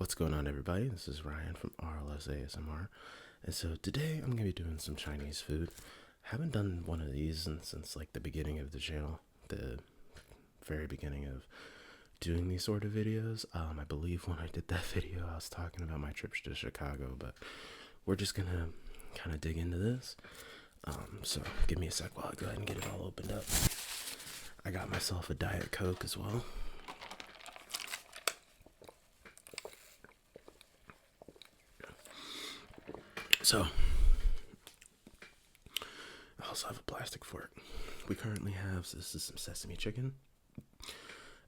What's going on, everybody? This is Ryan from RLS ASMR, and so today I'm going to be doing some Chinese food. Haven't done one of these since like the beginning of the channel, the very beginning of doing these sort of videos. I believe when I did that video I was talking about my trips to Chicago, but we're just going to kind of dig into this. So give me a sec while I go ahead and get it all opened up. I got myself a Diet Coke as well. So, I also have a plastic fork. We currently have, this is some sesame chicken.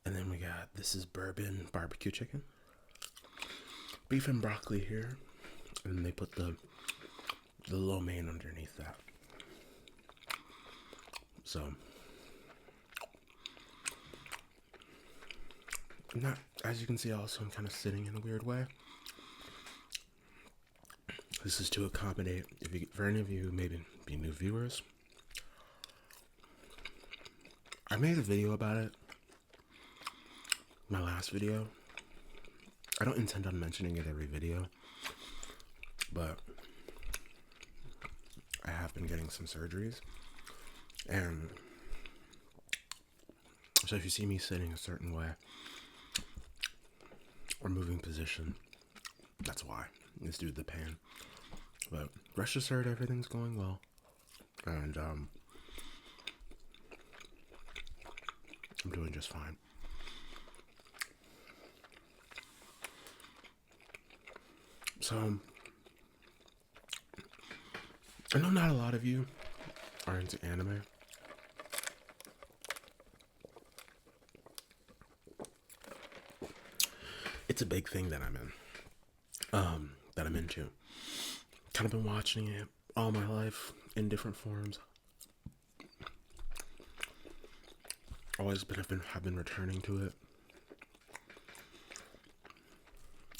And then we got, this is bourbon barbecue chicken. Beef and broccoli here. And then they put the lo mein underneath that. So, I'm not, as you can see also, I'm kind of sitting in a weird way. This is to accommodate, for any of you who maybe be new viewers, I made a video about it, my last video. I don't intend on mentioning it every video, but I have been getting some surgeries, and so if you see me sitting a certain way or moving position, that's why. It's due to the pain. But rest assured, everything's going well, and I'm doing just fine. So, I know not a lot of you are into anime. It's a big thing that I'm into. Kind of been watching it all my life in different forms. Always have been returning to it.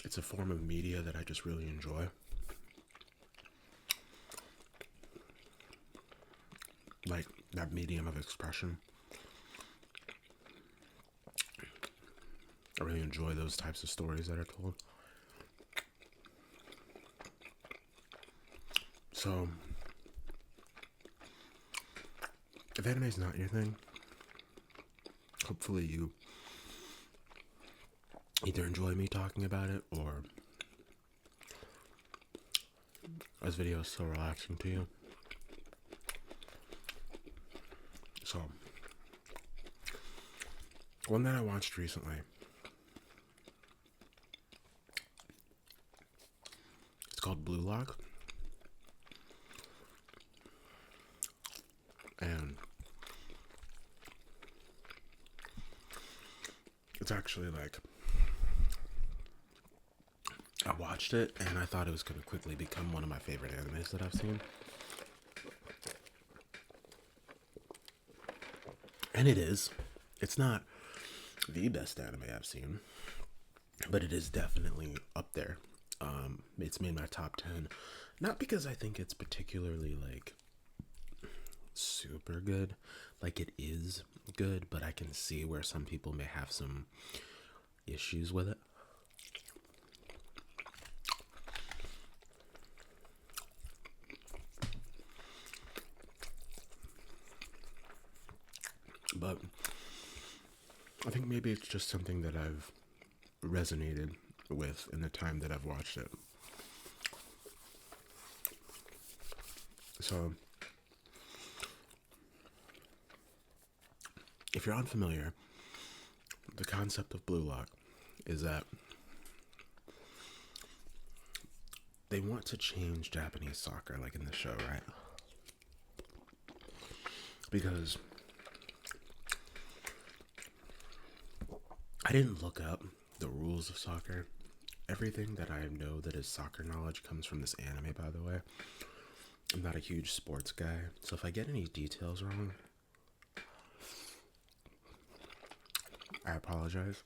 It's a form of media that I just really enjoy. Like that medium of expression. I really enjoy those types of stories that are told. So, if anime is not your thing, hopefully you either enjoy me talking about it, or this video is so relaxing to you. So, one that I watched recently, it's called Blue Lock. And it's actually like, I watched it and I thought it was going to quickly become one of my favorite animes that I've seen. And it is. It's not the best anime I've seen, but it is definitely up there. It's made my top 10. Not because I think it's particularly like super good, like it is good, but I can see where some people may have some issues with it. But I think maybe it's just something that I've resonated with in the time that I've watched it. So, if you're unfamiliar, the concept of Blue Lock is that they want to change Japanese soccer, like in the show, right? Because I didn't look up the rules of soccer. Everything that I know that is soccer knowledge comes from this anime, by the way. I'm not a huge sports guy, so if I get any details wrong, I apologize.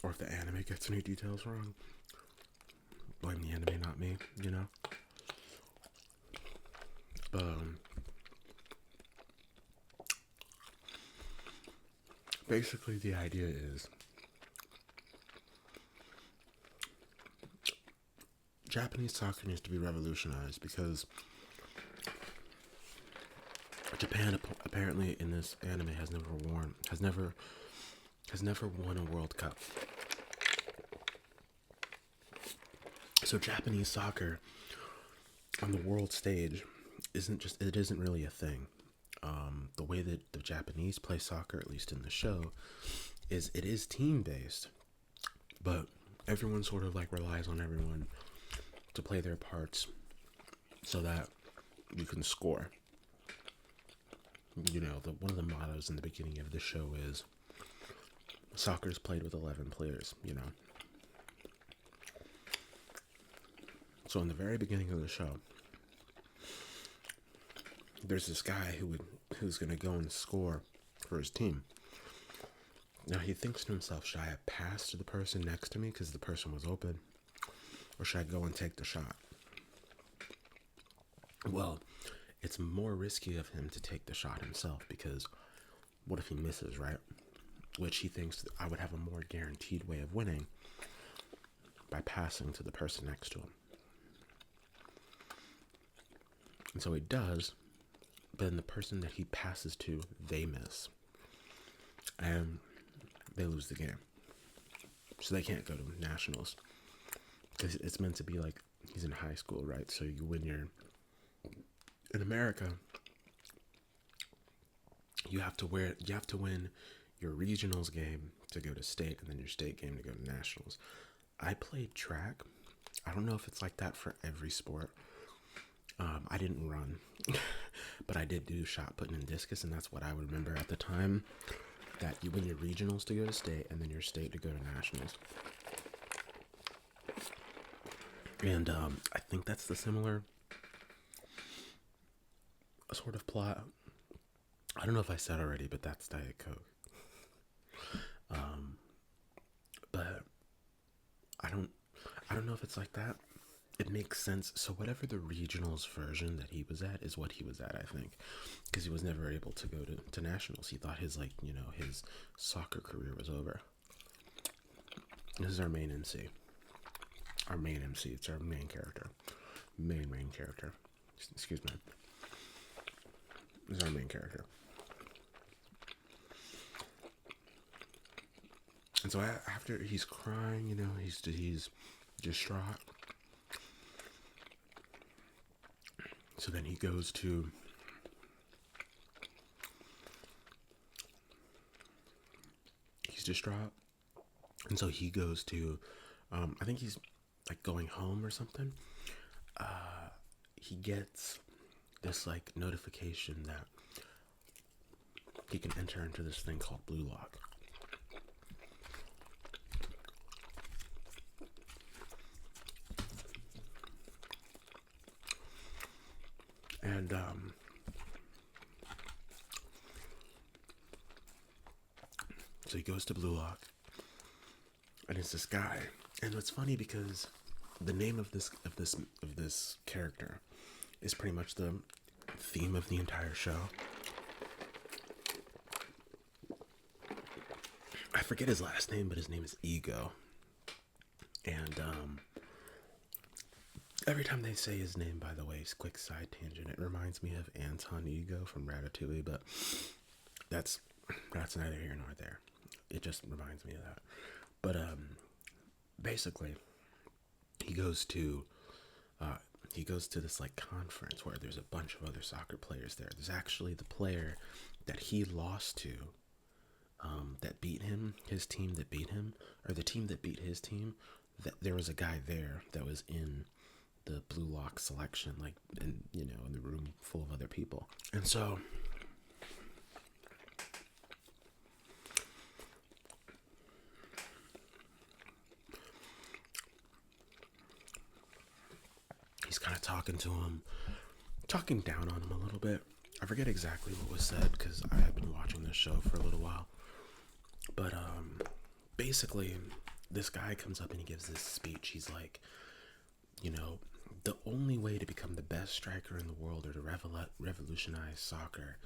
Or if the anime gets any details wrong, blame the anime, not me, you know? Basically, the idea is Japanese soccer needs to be revolutionized because Japan apparently in this anime has never won a World Cup. So Japanese soccer on the world stage isn't really a thing. The way that the Japanese play soccer, at least in the show, is it is team based, but everyone sort of like relies on everyone to play their parts so that you can score. You know, one of the mottos in the beginning of the show is soccer is played with 11 players, you know. So in the very beginning of the show, there's this guy who's going to go and score for his team. Now he thinks to himself, should I have passed to the person next to me because the person was open? Or should I go and take the shot? Well, it's more risky of him to take the shot himself because what if he misses, right? Which he thinks I would have a more guaranteed way of winning by passing to the person next to him. And so he does, but then the person that he passes to, they miss. And they lose the game. So they can't go to nationals. Because it's meant to be like, he's in high school, right? So you win in America, you have to win your regionals game to go to state, and then your state game to go to nationals. I played track. I don't know if it's like that for every sport. I didn't run, but I did do shot putting and discus, and that's what I remember at the time, that you win your regionals to go to state, and then your state to go to nationals. And I think that's the similar sort of plot. I don't know if I said already, but that's Diet Coke. But I don't know if it's like that. It makes sense. So whatever the regionals version that he was at is what he was at, I think, because he was never able to go to nationals. He thought his his soccer career was over. This is our main MC. Our main MC. It's our main character. Main character. Excuse me. This is our main character. And so after he's crying, you know, he's distraught. So then he goes to he's distraught. And so he goes to I think he's like going home or something. He gets this like notification that he can enter into this thing called Blue Lock. And so he goes to Blue Lock, and it's this guy. And it's funny because the name of this character is pretty much the theme of the entire show. I forget his last name, but his name is Ego. And every time they say his name, by the way, quick side tangent, it reminds me of Anton Ego from Ratatouille, but that's neither here nor there. It just reminds me of that. But basically, he goes to this like conference where there's a bunch of other soccer players there. There's actually the player that he lost to, that beat him, his team that beat him, or the team that beat his team. That there was a guy there that was in the Blue Lock selection, like in the room full of other people. And so he's kind of talking to him, talking down on him a little bit. I forget exactly what was said because I had been watching this show for a little while. But basically, this guy comes up and he gives this speech. He's like, the only way to become the best striker in the world or to revolutionize soccer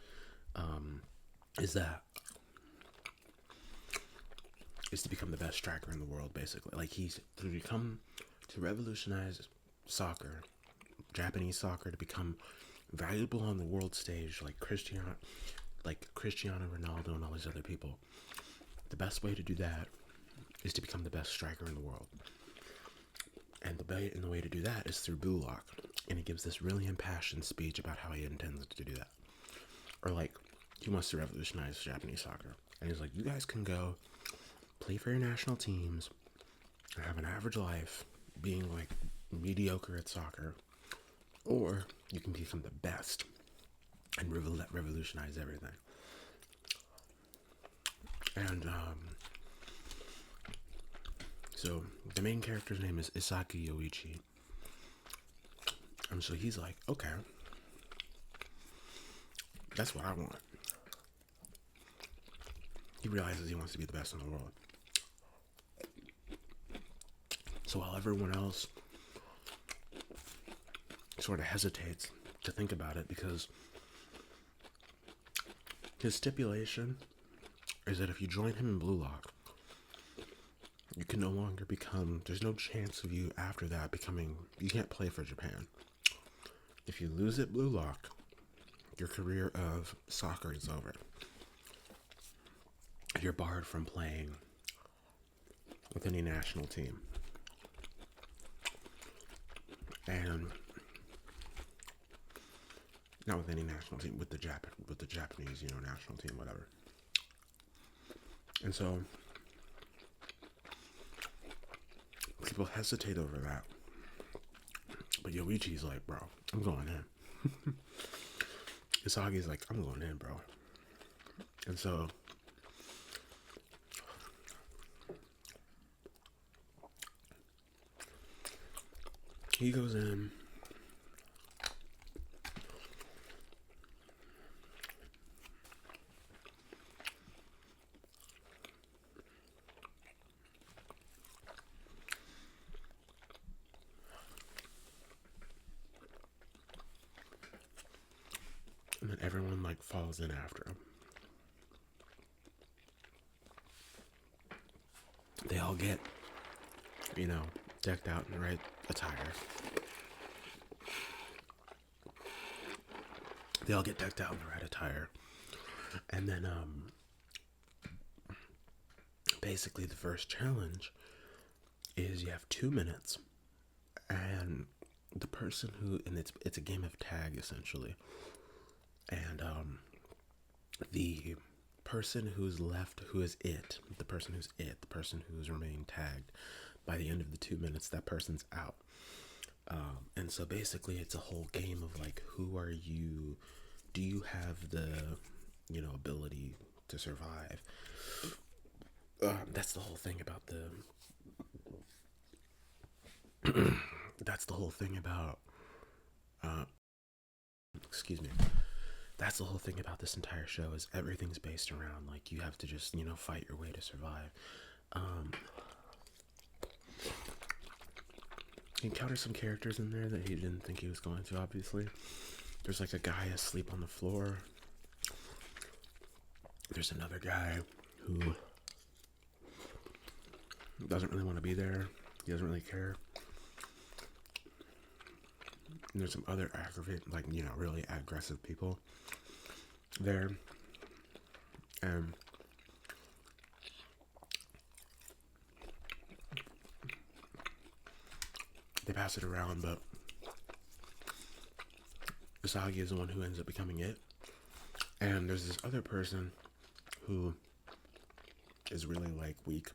is that is to become the best striker in the world, basically. Like, he's to revolutionize soccer, Japanese soccer, to become valuable on the world stage, like Cristiano Ronaldo and all these other people. The best way to do that is to become the best striker in the world. And the way to do that is through Blue Lock. And he gives this really impassioned speech about how he intends to do that. Or like, he wants to revolutionize Japanese soccer. And he's like, you guys can go play for your national teams and have an average life being like mediocre at soccer. Or you can become the best and revolutionize everything. And so the main character's name is Isaki Yoichi. And so he's like, okay, that's what I want. He realizes he wants to be the best in the world. So while everyone else sort of hesitates to think about it, because his stipulation is that if you join him in Blue Lock, you can no longer there's no chance of you after that you can't play for Japan. If you lose at Blue Lock, your career of soccer is over. You're barred from playing with any national team. And not with any national team, with the Japanese, national team, whatever. And so people hesitate over that. But Yoichi's like, bro, I'm going in. Isagi's like, I'm going in, bro. And so he goes in. And then everyone like falls in after him. They all get, decked out in the right attire. And then basically the first challenge is you have 2 minutes, and the person it's a game of tag essentially. And the person who's remained tagged, by the end of the 2 minutes, that person's out. And so basically it's a whole game of like, who are you? Do you have the, ability to survive? That's the whole thing about that's the whole thing about, that's the whole thing about this entire show, is everything's based around like, you have to just, fight your way to survive. He encounters some characters in there that he didn't think he was going to, obviously. There's like a guy asleep on the floor. There's another guy who doesn't really want to be there. He doesn't really care. And there's some other really aggressive people there. And they pass it around, but Usagi is the one who ends up becoming it. And there's this other person who is really like weak,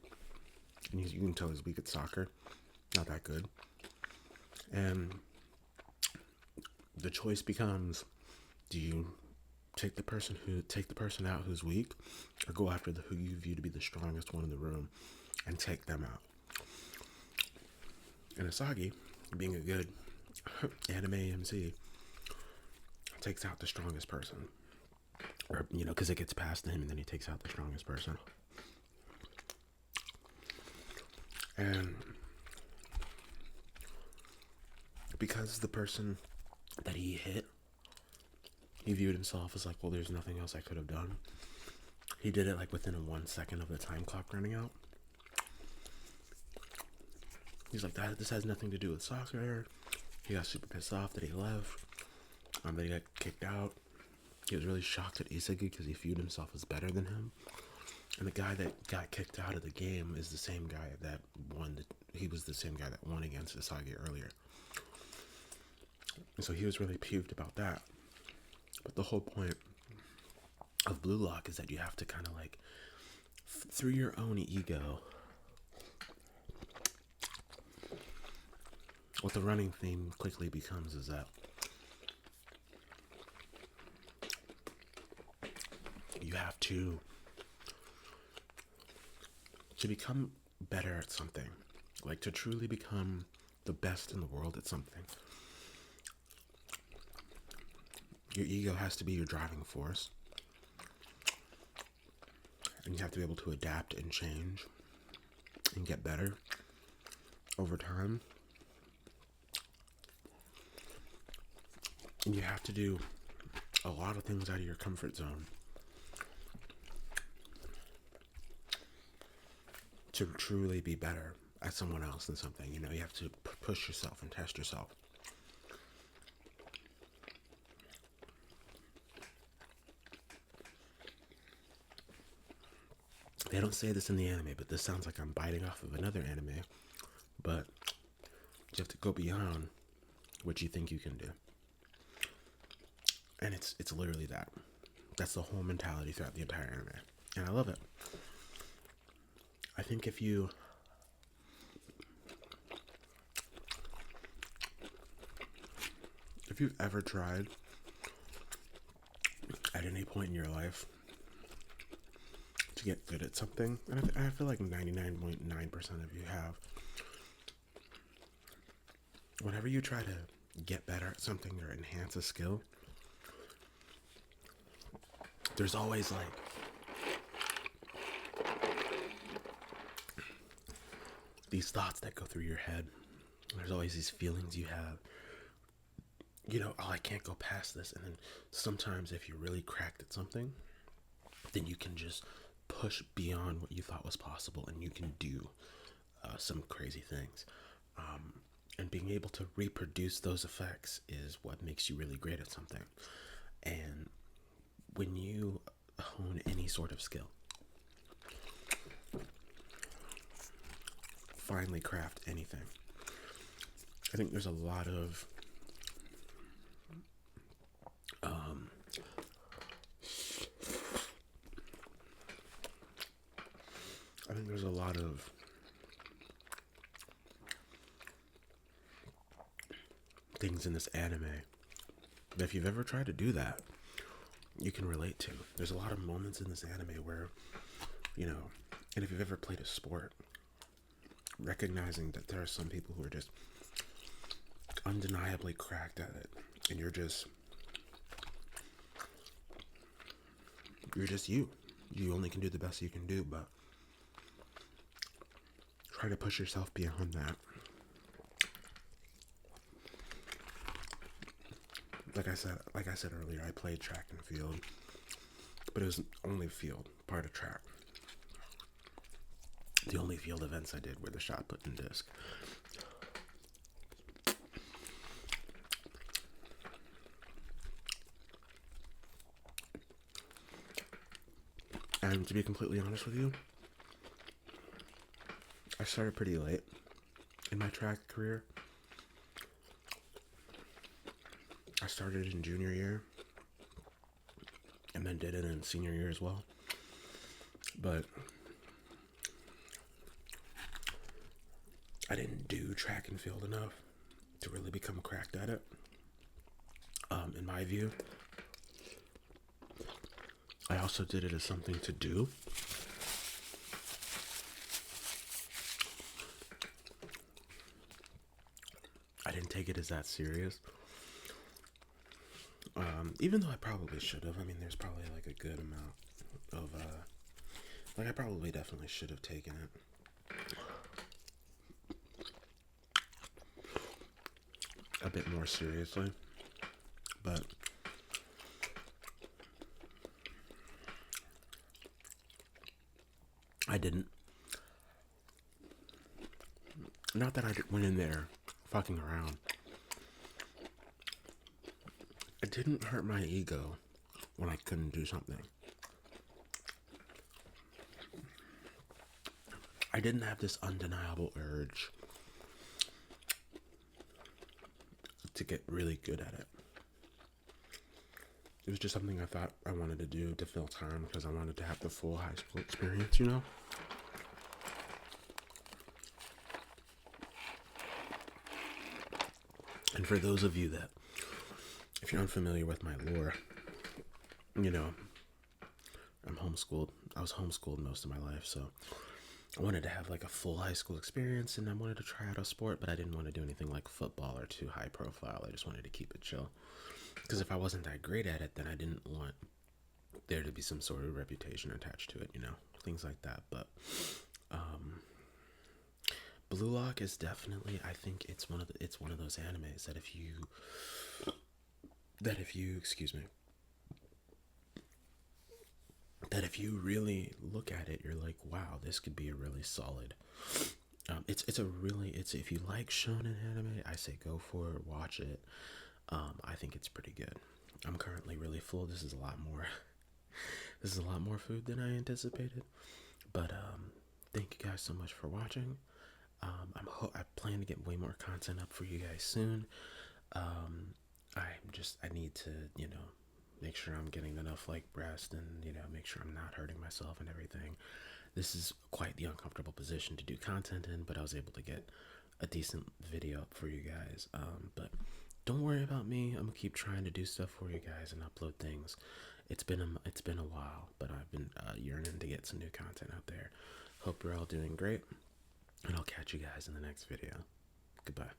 and you can tell he's weak at soccer, not that good. And the choice becomes, do you take the person out who's weak, or go after who you view to be the strongest one in the room and take them out? And Usagi, being a good anime MC, takes out the strongest person. Or, because it gets past him, and then he takes out the strongest person. And because the person that he hit, he viewed himself as like, well, there's nothing else I could have done. He did it like within 1 second of the time clock running out. He's like, this has nothing to do with soccer. He got super pissed off that he left. That he got kicked out. He was really shocked at Isagi because he viewed himself as better than him. And the guy that got kicked out of the game is the same guy that won. He was the same guy that won against Isagi earlier. And so he was really peeved about that. But the whole point of Blue Lock is that you have to kind of like, through your own ego, what the running theme quickly becomes is that you have to become better at something, like to truly become the best in the world at something. Your ego has to be your driving force, and you have to be able to adapt and change and get better over time. And you have to do a lot of things out of your comfort zone to truly be better at someone else than something. You know, you have to push yourself and test yourself. They don't say this in the anime, but this sounds like I'm biting off of another anime. But you have to go beyond what you think you can do. And it's literally that. That's the whole mentality throughout the entire anime. And I love it. I think if you've ever tried at any point in your life to get good at something, and I feel like 99.9% of you have, whenever you try to get better at something or enhance a skill, there's always like these thoughts that go through your head. There's always these feelings you have. You know, oh, I can't go past this. And then sometimes if you're really cracked at something, then you can just push beyond what you thought was possible, and you can do some crazy things. And being able to reproduce those effects is what makes you really great at something. And when you hone any sort of skill, finally craft anything, I think there's a lot of things in this anime that if you've ever tried to do that, you can relate to. There's a lot of moments in this anime where, you know, and if you've ever played a sport, recognizing that there are some people who are just undeniably cracked at it, and you're just you only can do the best you can do, but try to push yourself beyond that. Like I said earlier, I played track and field, but it was only field, part of track. The only field events I did were the shot put and disc. And to be completely honest with you, I started pretty late in my track career. I started in junior year and then did it in senior year as well. But I didn't do track and field enough to really become cracked at it, in my view. I also did it as something to do. I didn't take it as that serious. Even though I probably should have. I mean, there's probably like a good amount of, I probably definitely should have taken it a bit more seriously. But I didn't. Not that I went in there fucking around. It didn't hurt my ego when I couldn't do something. I didn't have this undeniable urge to get really good at it. It was just something I thought I wanted to do to fill time because I wanted to have the full high school experience, you know? And for those of you that, if you're unfamiliar with my lore, you know, I'm homeschooled. I was homeschooled most of my life, so I wanted to have like a full high school experience and I wanted to try out a sport, but I didn't want to do anything like football or too high profile. I just wanted to keep it chill. Because if I wasn't that great at it, then I didn't want there to be some sort of reputation attached to it, you know, things like that. But Blue Lock is definitely, I think it's one of those animes that if you excuse me, that if you really look at it, you're like, wow, this could be a really solid. It's if you like shonen anime, I say go for it, watch it. I think it's pretty good. I'm currently really full. This is a lot more. This is a lot more food than I anticipated. But thank you guys so much for watching. I plan to get way more content up for you guys soon. I need to, you know, make sure I'm getting enough like rest and, you know, make sure I'm not hurting myself and everything. This is quite the uncomfortable position to do content in, but I was able to get a decent video up for you guys. But don't worry about me. I'm gonna keep trying to do stuff for you guys and upload things. It's been a while, but I've been yearning to get some new content out there. Hope you're all doing great, and I'll catch you guys in the next video. Goodbye.